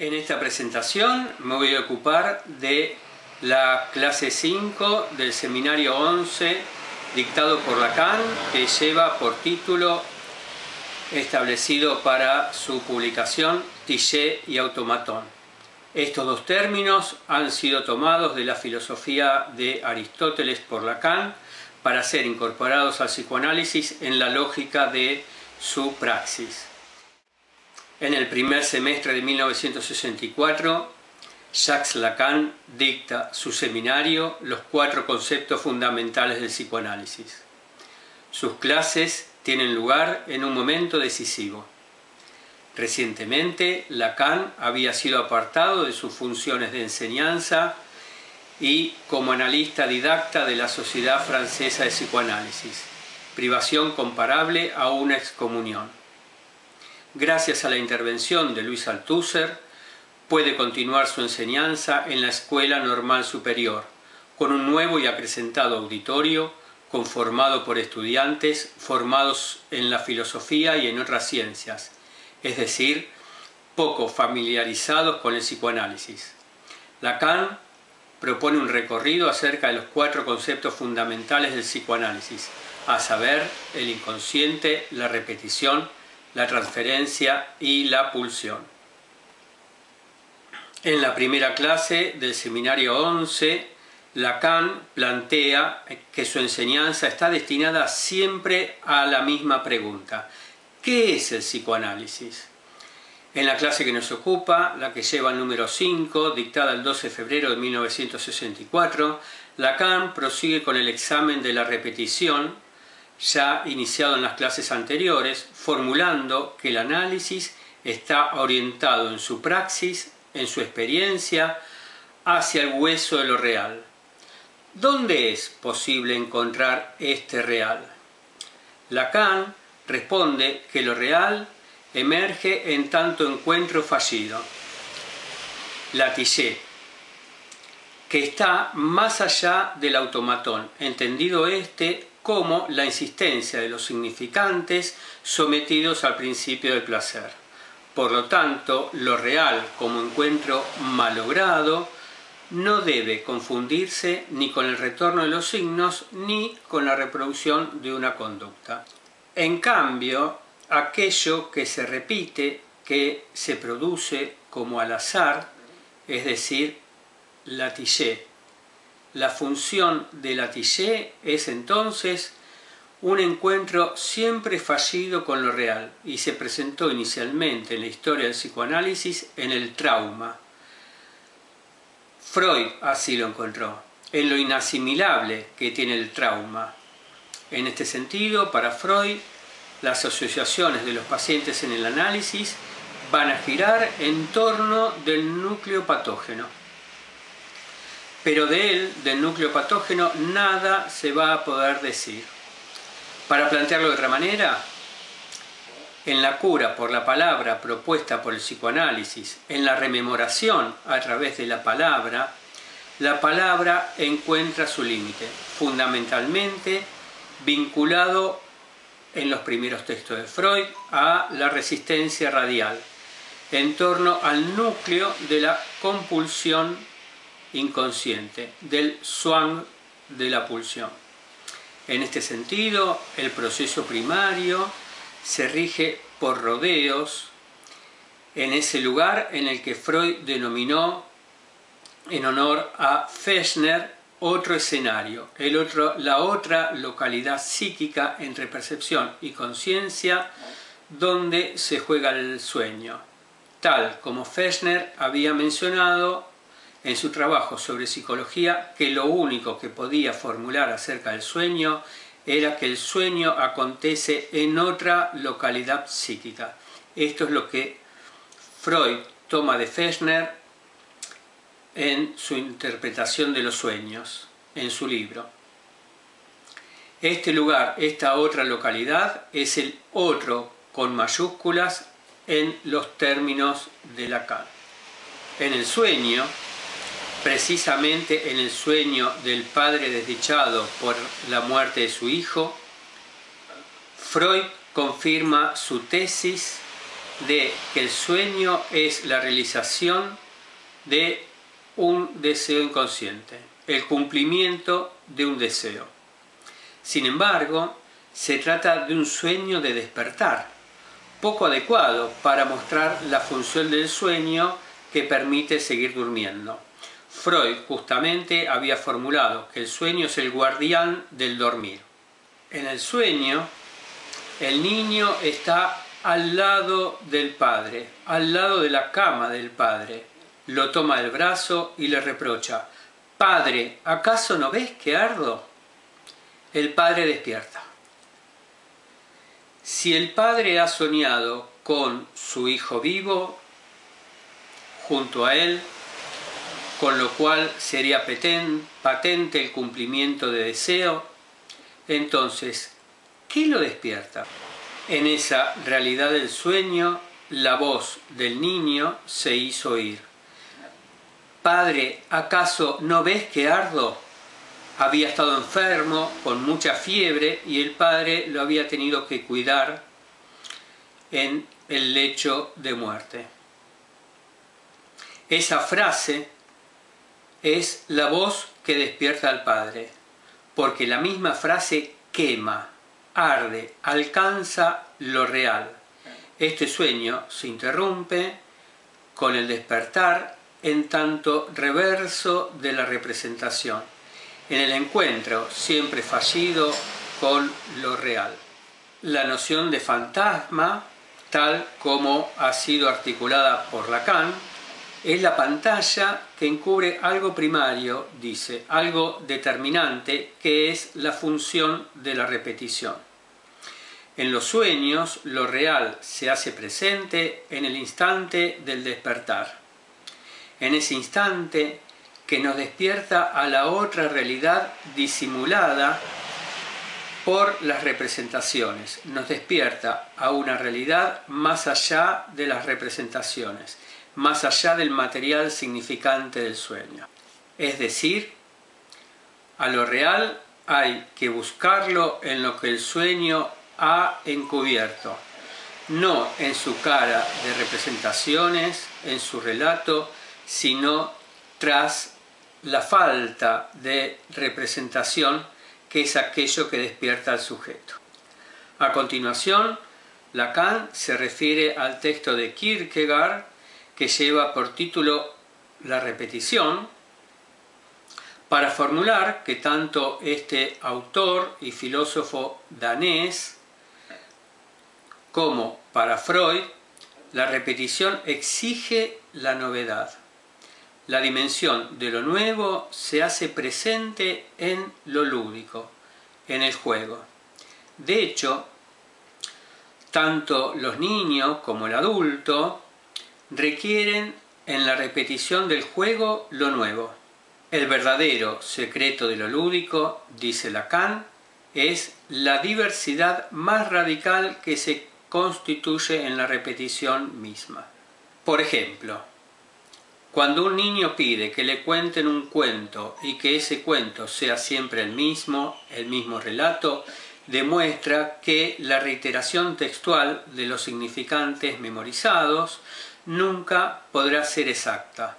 En esta presentación me voy a ocupar de la clase 5 del seminario 11 dictado por Lacan, que lleva por título establecido para su publicación Tillé y automatón. Estos dos términos han sido tomados de la filosofía de Aristóteles por Lacan para ser incorporados al psicoanálisis en la lógica de su praxis. En el primer semestre de 1964, Jacques Lacan dicta su seminario Los 4 conceptos fundamentales del psicoanálisis. Sus clases tienen lugar en un momento decisivo. Recientemente, Lacan había sido apartado de sus funciones de enseñanza y como analista didacta de la Sociedad Francesa de Psicoanálisis, privación comparable a una excomunión. Gracias a la intervención de Louis Althusser, puede continuar su enseñanza en la Escuela Normal Superior, con un nuevo y acrecentado auditorio conformado por estudiantes formados en la filosofía y en otras ciencias, es decir, poco familiarizados con el psicoanálisis. Lacan propone un recorrido acerca de los 4 conceptos fundamentales del psicoanálisis, a saber, el inconsciente, la repetición, la transferencia y la pulsión. En la primera clase del seminario 11, Lacan plantea que su enseñanza está destinada siempre a la misma pregunta: ¿qué es el psicoanálisis? En la clase que nos ocupa, la que lleva el número 5, dictada el 12 de febrero de 1964, Lacan prosigue con el examen de la repetición, ya iniciado en las clases anteriores, formulando que el análisis está orientado en su praxis, en su experiencia, hacia el hueso de lo real. ¿Dónde es posible encontrar este real? Lacan responde que lo real emerge en tanto encuentro fallido, la tillé, que está más allá del automatón, entendido como la insistencia de los significantes sometidos al principio del placer. Por lo tanto, lo real como encuentro malogrado no debe confundirse ni con el retorno de los signos ni con la reproducción de una conducta. En cambio, aquello que se repite, que se produce como al azar, es decir, la tillé. La función de la tillé es entonces un encuentro siempre fallido con lo real y se presentó inicialmente en la historia del psicoanálisis en el trauma. Freud así lo encontró, en lo inasimilable que tiene el trauma. En este sentido, para Freud, las asociaciones de los pacientes en el análisis van a girar en torno del núcleo patógeno. Pero de él, del núcleo patógeno, nada se va a poder decir. Para plantearlo de otra manera, en la cura por la palabra propuesta por el psicoanálisis, en la rememoración a través de la palabra encuentra su límite, fundamentalmente vinculado en los primeros textos de Freud a la resistencia radial, en torno al núcleo de la compulsión inconsciente, del zwang de la pulsión. En este sentido, el proceso primario se rige por rodeos en ese lugar en el que Freud denominó, en honor a Fechner, otro escenario, la otra localidad psíquica entre percepción y conciencia donde se juega el sueño, tal como Fechner había mencionado en su trabajo sobre psicología, que lo único que podía formular acerca del sueño era que el sueño acontece en otra localidad psíquica. Esto es lo que Freud toma de Fechner en su interpretación de los sueños, en su libro. Este lugar, esta otra localidad, es el otro con mayúsculas en los términos de Lacan. En el sueño, precisamente en el sueño del padre desdichado por la muerte de su hijo, Freud confirma su tesis de que el sueño es la realización de un deseo inconsciente, el cumplimiento de un deseo. Sin embargo, se trata de un sueño de despertar, poco adecuado para mostrar la función del sueño que permite seguir durmiendo. Freud justamente había formulado que el sueño es el guardián del dormir. En el sueño, el niño está al lado del padre, al lado de la cama del padre. Lo toma del brazo y le reprocha: «Padre, ¿acaso no ves que ardo?». El padre despierta. Si el padre ha soñado con su hijo vivo junto a él, con lo cual sería patente el cumplimiento de deseo, entonces, ¿qué lo despierta? En esa realidad del sueño, la voz del niño se hizo oír. «Padre, ¿acaso no ves que ardo?». Había estado enfermo, con mucha fiebre, y el padre lo había tenido que cuidar en el lecho de muerte. Esa frase es la voz que despierta al padre, porque la misma frase quema, arde, alcanza lo real. Este sueño se interrumpe con el despertar en tanto reverso de la representación, en el encuentro siempre fallido con lo real. La noción de fantasma, tal como ha sido articulada por Lacan, es la pantalla que encubre algo primario, dice, algo determinante, que es la función de la repetición. En los sueños, lo real se hace presente en el instante del despertar. En ese instante que nos despierta a la otra realidad disimulada por las representaciones. Nos despierta a una realidad más allá de las representaciones, más allá del material significante del sueño. Es decir, a lo real hay que buscarlo en lo que el sueño ha encubierto, no en su cara de representaciones, en su relato, sino tras la falta de representación, que es aquello que despierta al sujeto. A continuación, Lacan se refiere al texto de Kierkegaard, que lleva por título La repetición, para formular que tanto este autor y filósofo danés como para Freud, la repetición exige la novedad. La dimensión de lo nuevo se hace presente en lo lúdico, en el juego. De hecho, tanto los niños como el adulto requieren en la repetición del juego lo nuevo. El verdadero secreto de lo lúdico, dice Lacan, es la diversidad más radical que se constituye en la repetición misma. Por ejemplo, cuando un niño pide que le cuenten un cuento y que ese cuento sea siempre el mismo relato, demuestra que la reiteración textual de los significantes memorizados nunca podrá ser exacta.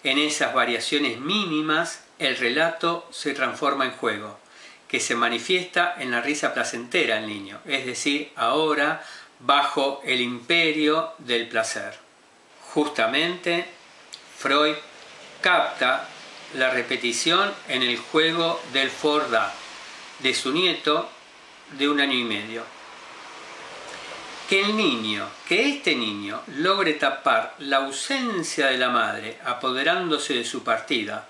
En esas variaciones mínimas, el relato se transforma en juego, que se manifiesta en la risa placentera del niño, es decir, ahora bajo el imperio del placer. Justamente, Freud capta la repetición en el juego del Forda, de su nieto de 1 año y medio. Que este niño logre tapar la ausencia de la madre apoderándose de su partida,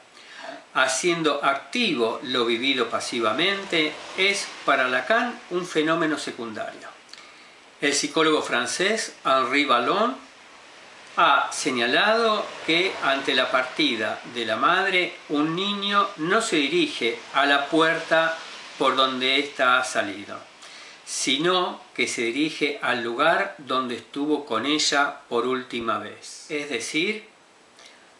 haciendo activo lo vivido pasivamente, es para Lacan un fenómeno secundario. El psicólogo francés Henri Vallon ha señalado que ante la partida de la madre, un niño no se dirige a la puerta por donde ésta ha salido, sino que se dirige al lugar donde estuvo con ella por última vez. Es decir,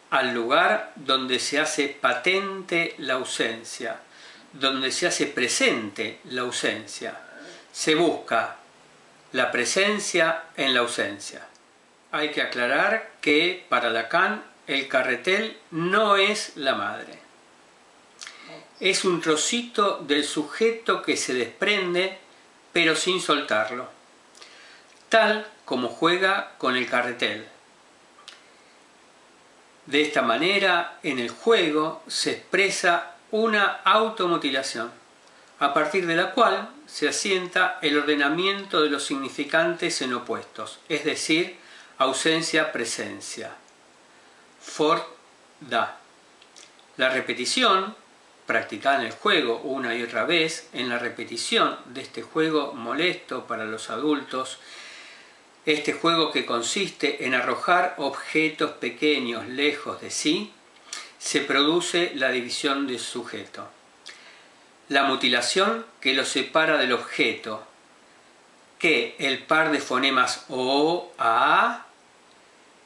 al lugar donde se hace patente la ausencia, donde se hace presente la ausencia. Se busca la presencia en la ausencia. hay que aclarar que para Lacan el carretel no es la madre. Es un trocito del sujeto que se desprende, pero sin soltarlo, tal como juega con el carretel. De esta manera, en el juego se expresa una automutilación, a partir de la cual se asienta el ordenamiento de los significantes en opuestos, es decir, ausencia-presencia. Ford da. La repetición, practicada en el juego una y otra vez, en la repetición de este juego molesto para los adultos, este juego que consiste en arrojar objetos pequeños lejos de sí, se produce la división del sujeto. La mutilación que lo separa del objeto, que el par de fonemas o, a,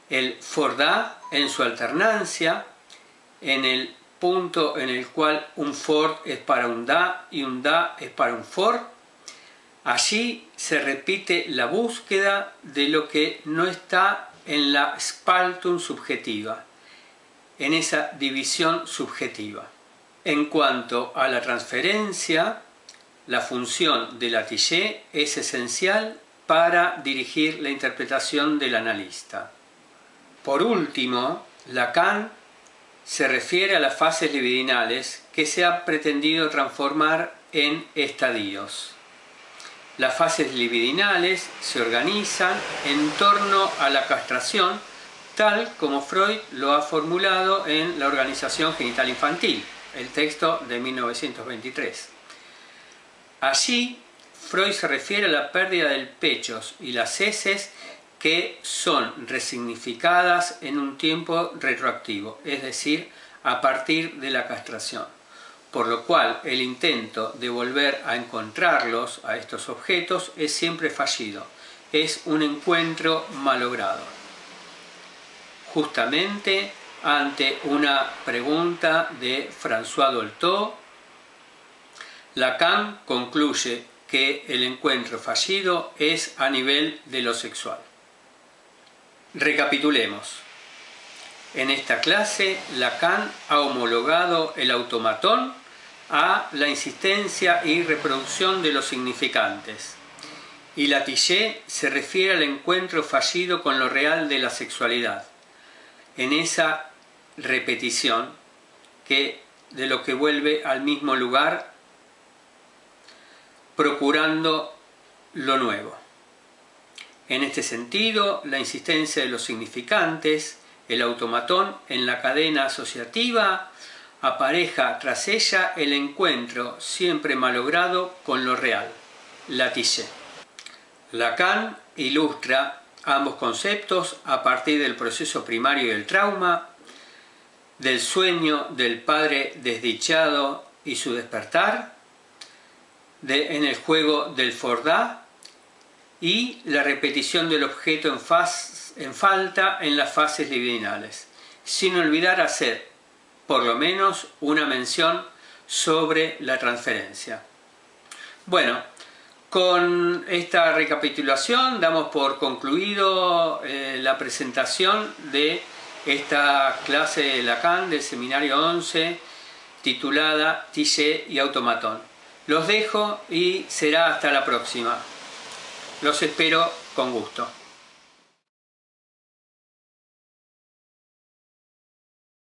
el Fordá en su alternancia, en el punto en el cual un Ford es para un da y un da es para un Ford, allí se repite la búsqueda de lo que no está en la Spaltung subjetiva, en esa división subjetiva. En cuanto a la transferencia, la función de Latillé es esencial para dirigir la interpretación del analista. Por último, Lacan se refiere a las fases libidinales que se ha pretendido transformar en estadios. Las fases libidinales se organizan en torno a la castración, tal como Freud lo ha formulado en La organización genital infantil, el texto de 1923. Allí, Freud se refiere a la pérdida del pechos y las heces que son resignificadas en un tiempo retroactivo, es decir, a partir de la castración, por lo cual el intento de volver a encontrarlos, a estos objetos, es siempre fallido, es un encuentro malogrado. Justamente ante una pregunta de François Dolto, Lacan concluye que el encuentro fallido es a nivel de lo sexual. Recapitulemos. En esta clase, Lacan ha homologado el automatón a la insistencia y reproducción de los significantes, y Latillé se refiere al encuentro fallido con lo real de la sexualidad, en esa repetición de lo que vuelve al mismo lugar, procurando lo nuevo. En este sentido, la insistencia de los significantes, el automatón en la cadena asociativa, apareja tras ella el encuentro siempre malogrado con lo real, Latillé. Lacan ilustra ambos conceptos a partir del proceso primario del trauma, del sueño del padre desdichado y su despertar, en el juego del Fordá y la repetición del objeto en falta en las fases libidinales, sin olvidar hacer por lo menos una mención sobre la transferencia. Bueno, con esta recapitulación damos por concluido la presentación de esta clase de Lacan del seminario 11 titulada Tillé y automatón. Los dejo y será hasta la próxima. Los espero con gusto.